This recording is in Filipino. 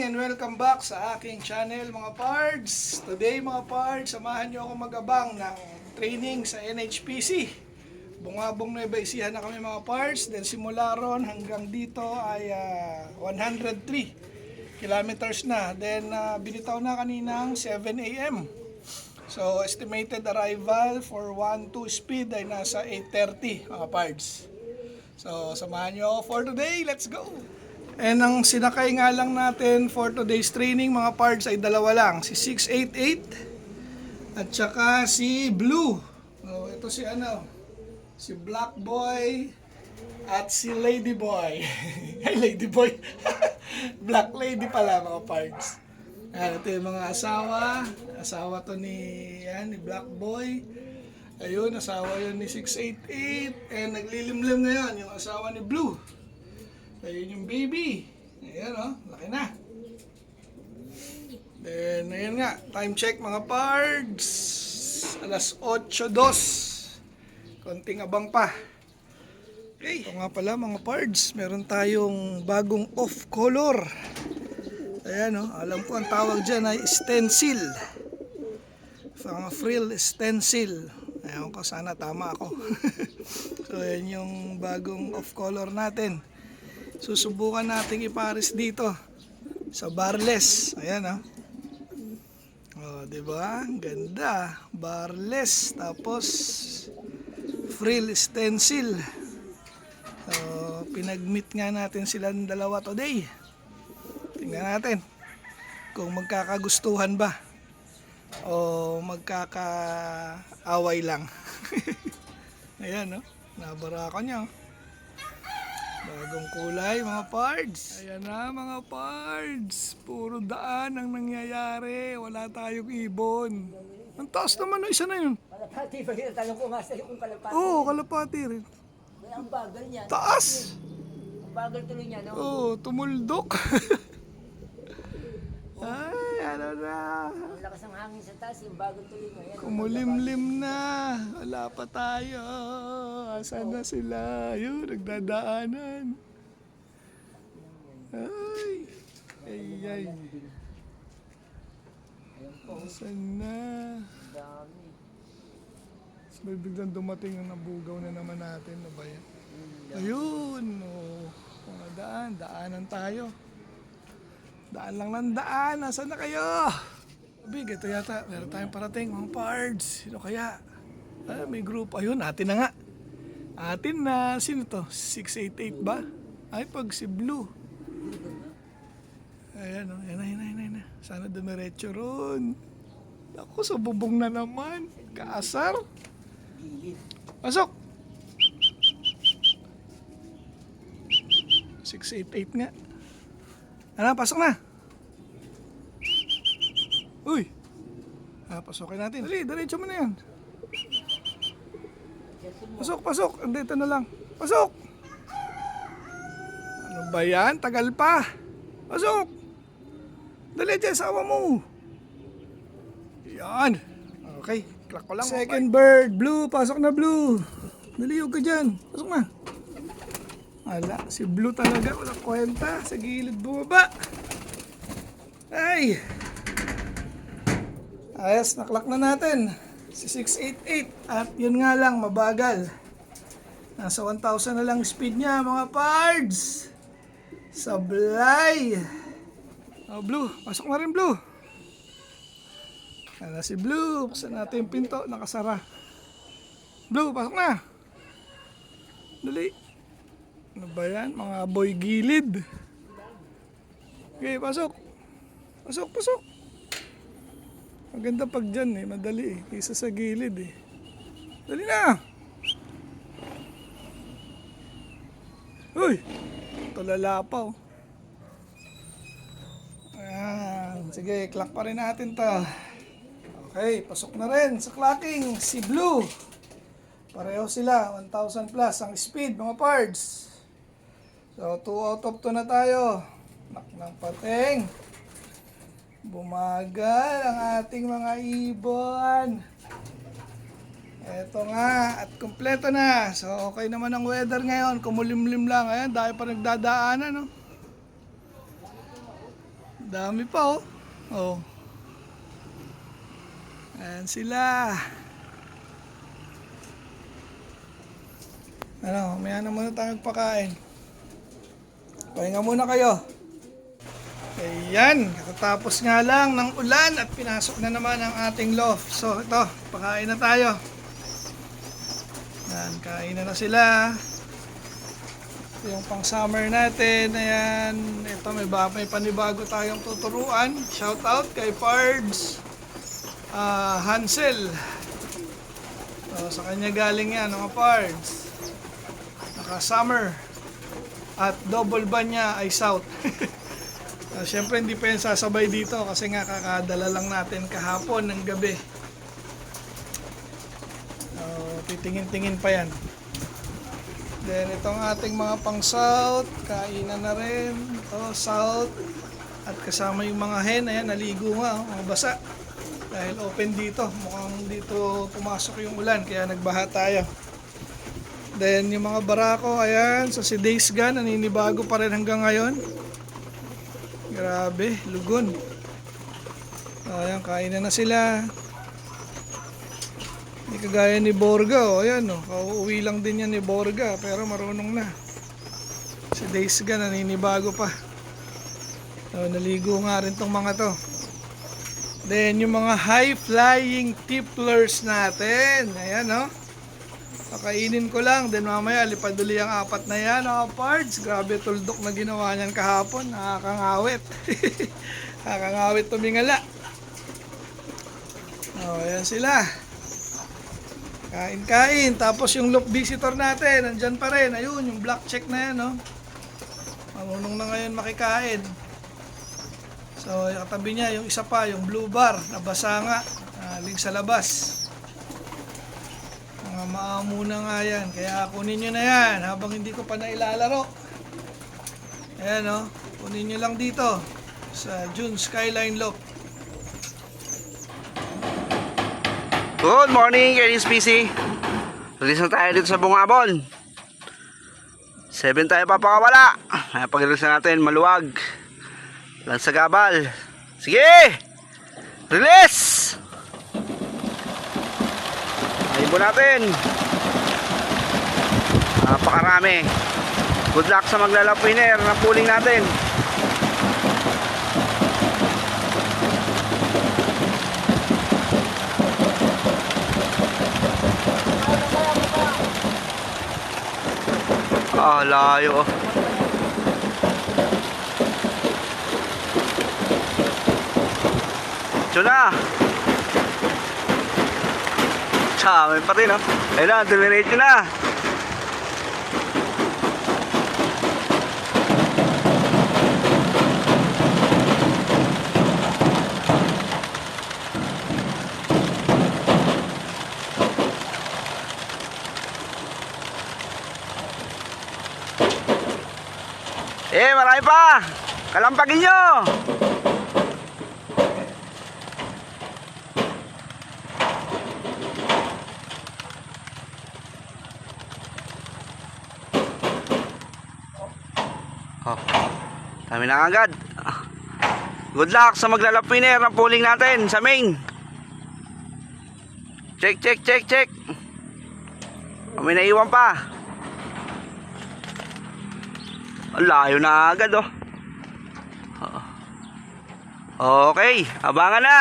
and welcome back sa aking channel mga pards. Today mga pards, samahan nyo ako mag-abang ng training sa NHPC. Bungabong Nueva Ecija na kami mga pards. Then simula ron hanggang dito ay 103 kilometers na. Then binitaw na kaninang 7 AM. So estimated arrival for 1-2 speed ay nasa 8:30 mga pards. So samahan nyo ako for today. Let's go! And ang sinakay nga lang natin for today's training mga parts ay dalawa lang. Si 688 at saka si Blue. So, ito si si Black Boy at si Lady Boy. Ay, Lady Boy. Black Lady pala mga parts. Ito yung mga asawa. Asawa to ni Black Boy. Ayun, asawa yun ni 688. And naglilimlim ngayon yung asawa ni Blue. Ayun yung baby. Ayan laki na. Then, ayun nga, time check mga pards. Alas 8:02. Konting abang pa. Okay, ito nga pala mga pards. Meron tayong bagong off color. Ayan alam ko ang tawag dyan ay stencil. Mga frill stencil. Ayan ko, sana tama ako. So, ayan yung bagong off color natin. Susubukan nating ipares dito sa barless. Ayan diba? Ganda. Barless. Tapos frill stencil. So, pinag-meet nga natin sila ng dalawa today. Tingnan natin kung magkakagustuhan ba o magkakaaway lang. Ayan nabarako niya. Bagong kulay mga pards. Ayan na mga pards. Puro daan ang nangyayari. Wala tayong ibon. Ang taas naman isa na yun. Kalapati ba yun? Tanong ko nga sa'yo kung kalapati. Oo, kalapati rin. Kaya ang bagal niya. Taas! Ang bagal tuloy niya, no? Oo, tumuldok. Ay, ano na. Ang lakas ng hangin sa taas, yung bagal tuloy niya. Yan, Kumulimlim na. Wala pa tayo. Asan na sila? Yun, nagdadaanan. Ay. Ay. Asan na? dami. May biglang dumating yung nabugaw na naman natin. Ano ba yan? Ayun. Mga daanan tayo. Daan lang ng daan. Nasaan na kayo? Big, ito yata. Meron tayong parating. Mga pards. Sino kaya? May group. Ayun, atin na nga. Atin na. Sino to? 688 ba? Ay, pag si Blue. Ayan Yan na. Sana dumiretso ron. Ako, sa bubong na naman. Kaasar. Pasok! 688 nga. Ano, pasok na. Uy. Pasokin natin. Dali, diretso mo na yan. Pasok. Andito na lang. Pasok! Ano ba yan? Tagal pa. Pasok! Dali dyan, sawa mo. Yan. Okay, clock ko lang. Second bird, Blue. Pasok na, Blue. Dali, huwag ka dyan. Pasok na. Wala, si Blue talaga, walang kwenta. Sa gilid bumaba. Ay! Ayos, naklak na natin. Si 688. At yun nga lang, mabagal. Nasa 1,000 na lang speed niya, mga pards. Sablay. Blue, pasok na rin, Blue. Ano si Blue? Buksan natin yung pinto, nakasara. Blue, pasok na. Dali. Ano ba yan? Mga boy gilid. Okay, pasok. Pasok. Maganda pag dyan madali kaysa sa gilid Dali na! Uy! Tulala pa Ayan. Sige, clock pa rin natin to. Okay, pasok na rin sa clocking si Blue. Pareho sila, 1,000 plus ang speed mga pards. So, 2 out of 2 na tayo. Nak ng pating. Bumagal ang ating mga ibon. Eto nga, at kumpleto na. So, okay naman ang weather ngayon. Kumulimlim lang. Ayan, dahil pa nagdadaanan, Dami pa oh. Oh. Ayan sila. Ano, maya na muna tayo magpakain. Pahinga muna kayo. Ayan, katapos nga lang ng ulan at pinasok na naman ang ating loft. So ito, pakain na tayo. Ayan, kain na sila. Ito yung pang summer natin. Ayan, ito may panibago tayong tuturuan. Shout out kay Pards Hansel. So, sa kanya galing yan mga Pards. Naka summer. At double ba niya ay south. Siyempre hindi pa yan sasabay dito kasi nga kakadala lang natin kahapon ng gabi. Titingin-tingin pa yan. Then itong ating mga pang south, kainan na rin. Ito south. At kasama yung mga hen, ayan naligo nga, mga basa. Dahil open dito, mukhang dito pumasok yung ulan kaya nagbaha tayo. Then yung mga barako, ayan, so si Days Gun, naninibago pa rin hanggang ngayon. Grabe, lugon. Ayan, kain na sila. Hindi kagaya ni Borga, oh, ayan, oh, kauuwi lang din yan ni Borga, pero marunong na. Si Days Gun, naninibago pa. So, naligo nga rin tong mga to. Then yung mga high-flying tipplers natin, ayan, oh. Pakainin ko lang, then mamaya lipad uli ang apat na yan, Pards. Grabe tuldok na ginawa niyan kahapon, nakakangawit. Nakakangawit tumingala. Oh, ayan sila. Kain-kain. Tapos yung loop visitor natin, nandyan pa rin. Ayun, yung black check na yan, oh. Marunong na ngayon makikain. So, yung katabi niya, yung isa pa, yung blue bar, nabasa nga, lig sa labas. Maamo na nga yan, kaya kunin nyo na yan habang hindi ko pa nailalaro. Ayan o, kunin nyo lang dito sa June Skyline Loft. Good morning, Keris PC. Release na tayo dito sa Bungabon. 7 tayo papakawala. Pag-release na natin, maluwag lang sa gabal. Sige! Release! Ayun natin. Napakarami. Good luck sa maglalap winner ng pooling natin. Layo. Ito na. May pa rin, oh. Ayun na, dumiretso na. Marami pa. Kalampagin nyo. Dami na agad. Good luck sa maglalap winner ng pooling natin sa main. Check. May naiwan pa. Ang layo na agad, oh. Okay, abangan na.